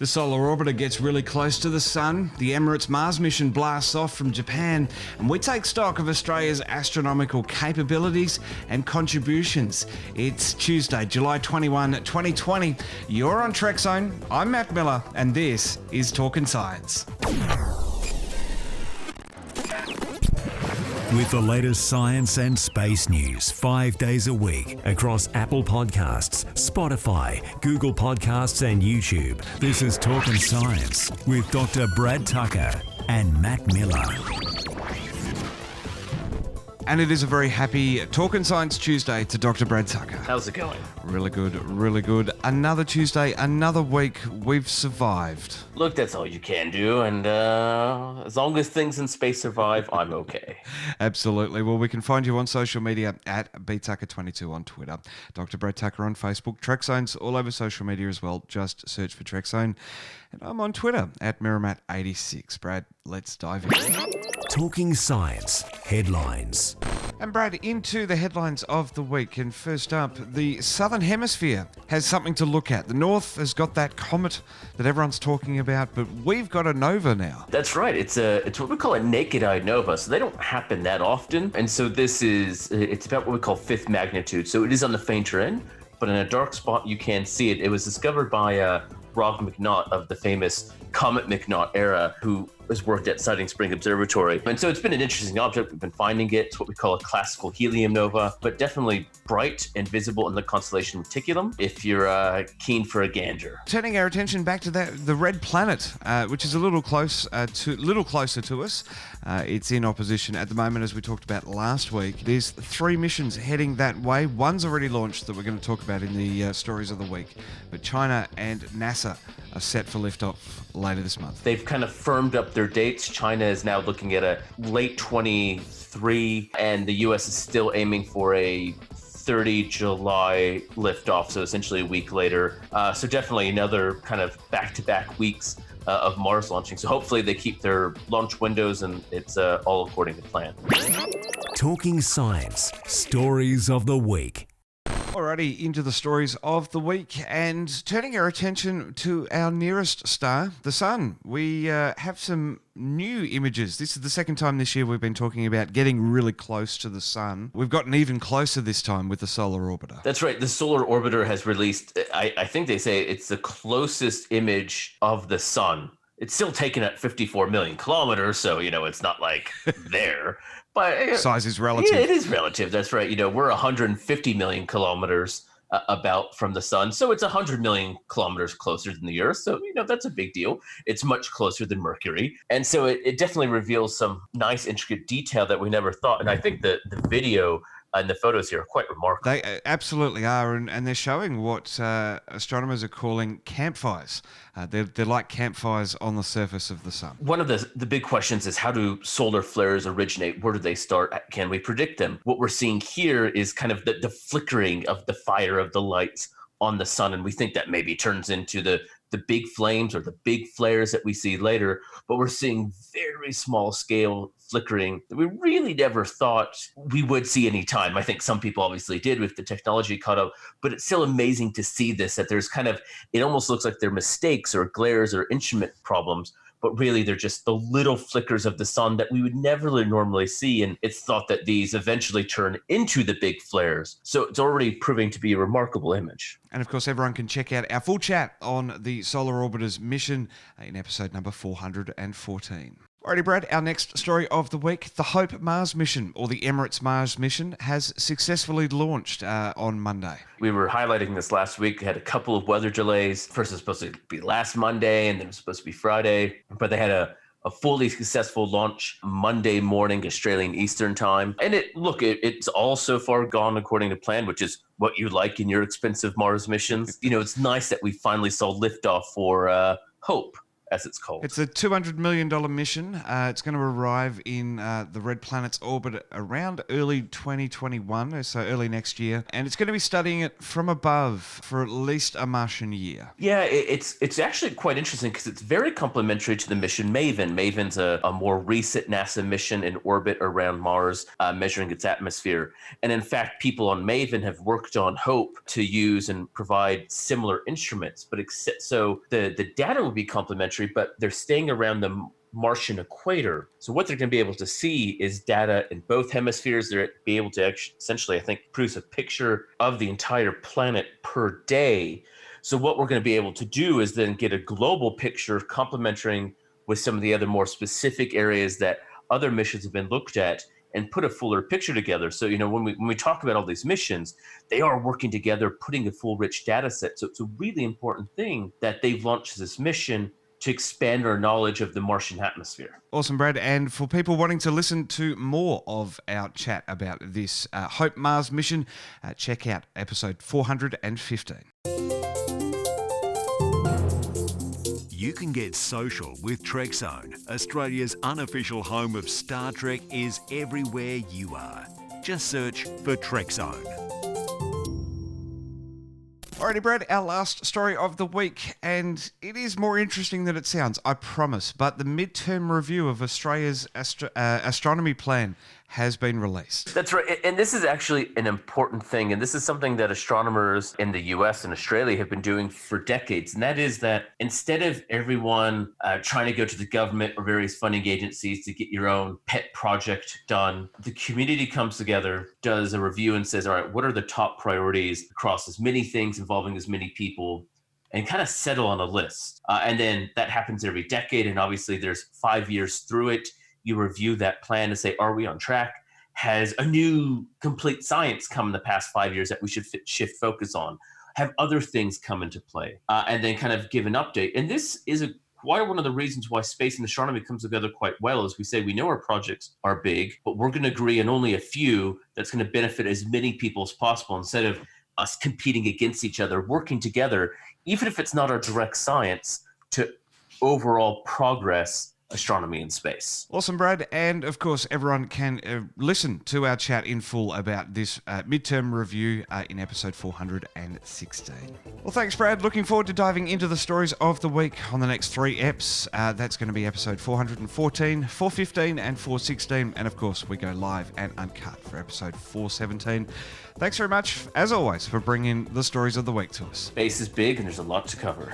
The solar orbiter gets really close to the sun, the Emirates Mars mission blasts off from Japan, and we take stock of Australia's astronomical capabilities and contributions. It's Tuesday, July 21, 2020. You're on Trekzone, I'm Matt Miller, and this is Talkin Science. With the latest science and space news 5 days a week across Apple Podcasts, Spotify, Google Podcasts and YouTube. This is Talkin Science with Dr. Brad Tucker and Matt Miller. And it is a very happy Talkin Science Tuesday to Dr. Brad Tucker. How's it going? Really good, really good. Another Tuesday, another week, we've survived. Look, that's all you can do, and as long as things in space survive, I'm okay. Absolutely. Well, we can find you on social media at btucker22 on Twitter, Dr. Brad Tucker on Facebook, Trekzone's all over social media as well. Just search for Trekzone. And I'm on Twitter at Miramat86. Brad, let's dive in. Talking Science Headlines. And Brad, into the headlines of the week. And first up, the Southern Hemisphere has something to look at. The North has got that comet that everyone's talking about, but we've got a nova now. That's right. It's what we call a naked eye nova. So they don't happen that often. And so it's about what we call fifth magnitude. So it is on the fainter end, but in a dark spot, you can see it. It was discovered by Rob McNaught of the famous Comet McNaught era, who has worked at Siding Spring Observatory. And so it's been an interesting object. We've been finding it. It's what we call a classical helium nova, but definitely bright and visible in the constellation Reticulum if you're keen for a gander. Turning our attention back to the red planet, which is a little closer to us. It's in opposition at the moment, as we talked about last week. There's 3 missions heading that way. One's already launched that we're going to talk about in the stories of the week. But China and NASA are set for liftoff later this month. They've kind of firmed up their dates. China is now looking at a late 23, and the US is still aiming for a 30 July liftoff, so essentially a week later. So definitely another kind of back-to-back weeks of Mars launching. So hopefully they keep their launch windows and it's all according to plan. Talking Science Stories of the Week. Alrighty, into the stories of the week, and turning our attention to our nearest star, the Sun. We have some new images. This is the second time this year we've been talking about getting really close to the Sun. We've gotten even closer this time with the solar orbiter. That's right. The solar orbiter has released, I think they say it's the closest image of the Sun. It's still taken at 54 million kilometers, so, it's not like there. But size is relative. Yeah, it is relative. That's right. We're 150 million kilometers about from the sun. So it's 100 million kilometers closer than the Earth. So, that's a big deal. It's much closer than Mercury. And so it definitely reveals some nice, intricate detail that we never thought. And I think the video and the photos here are quite remarkable. They absolutely are, and they're showing what astronomers are calling campfires. They're like campfires on the surface of the sun. One of the big questions is, how do solar flares originate? Where do they start? Can we predict them? What we're seeing here is kind of the flickering of the fire of the lights on the sun, and we think that maybe turns into the big flames or the big flares that we see later, but we're seeing very small scale flickering that we really never thought we would see any time. I think some people obviously did with the technology caught up, but it's still amazing to see this, that there's it almost looks like they're mistakes or glares or instrument problems, but really they're just the little flickers of the sun that we would never normally see. And it's thought that these eventually turn into the big flares. So it's already proving to be a remarkable image. And of course, everyone can check out our full chat on the Solar Orbiter's mission in episode number 414. Alrighty, Brad, our next story of the week, the Hope Mars mission, or the Emirates Mars mission, has successfully launched on Monday. We were highlighting this last week. We had a couple of weather delays. First, it was supposed to be last Monday, and then it was supposed to be Friday. But they had a fully successful launch Monday morning, Australian Eastern time. And it's all so far gone according to plan, which is what you like in your expensive Mars missions. It's nice that we finally saw liftoff for Hope. as it's called. It's a $200 million mission. It's going to arrive in the red planet's orbit around early 2021, so early next year. And it's going to be studying it from above for at least a Martian year. Yeah, it's actually quite interesting because it's very complementary to the mission MAVEN. MAVEN's a more recent NASA mission in orbit around Mars, measuring its atmosphere. And in fact, people on MAVEN have worked on HOPE to use and provide similar instruments. But so the data will be complementary, but they're staying around the Martian equator. So what they're going to be able to see is data in both hemispheres. They're be able to essentially, I think, produce a picture of the entire planet per day. So what we're going to be able to do is then get a global picture complementing with some of the other more specific areas that other missions have been looked at and put a fuller picture together. So, when we talk about all these missions, they are working together, putting a full rich data set. So it's a really important thing that they've launched this mission to expand our knowledge of the Martian atmosphere. Awesome, Brad. And for people wanting to listen to more of our chat about this HOPE Mars mission, check out episode 415. You can get social with Trekzone. Australia's unofficial home of Star Trek is everywhere you are. Just search for Trekzone. Alrighty, Brad, our last story of the week, and it is more interesting than it sounds, I promise, but the midterm review of Australia's astronomy plan has been released. That's right. And this is actually an important thing. And this is something that astronomers in the US and Australia have been doing for decades. And that is that instead of everyone trying to go to the government or various funding agencies to get your own pet project done, the community comes together, does a review and says, all right, what are the top priorities across as many things involving as many people, and kind of settle on a list. And then that happens every decade. And obviously there's 5 years through it. You review that plan to say, are we on track? Has a new complete science come in the past 5 years that we should shift focus on? Have other things come into play? And then kind of give an update. And this is quite one of the reasons why space and astronomy comes together quite well. As we say, we know our projects are big, but we're going to agree on only a few that's going to benefit as many people as possible, instead of us competing against each other, working together, even if it's not our direct science, to overall progress astronomy and space. Awesome, Brad. And of course, everyone can listen to our chat in full about this midterm review in episode 416. Well, thanks, Brad. Looking forward to diving into the stories of the week on the next 3 eps. That's going to be episode 414, 415, and 416. And of course, we go live and uncut for episode 417. Thanks very much, as always, for bringing the stories of the week to us. Space is big and there's a lot to cover.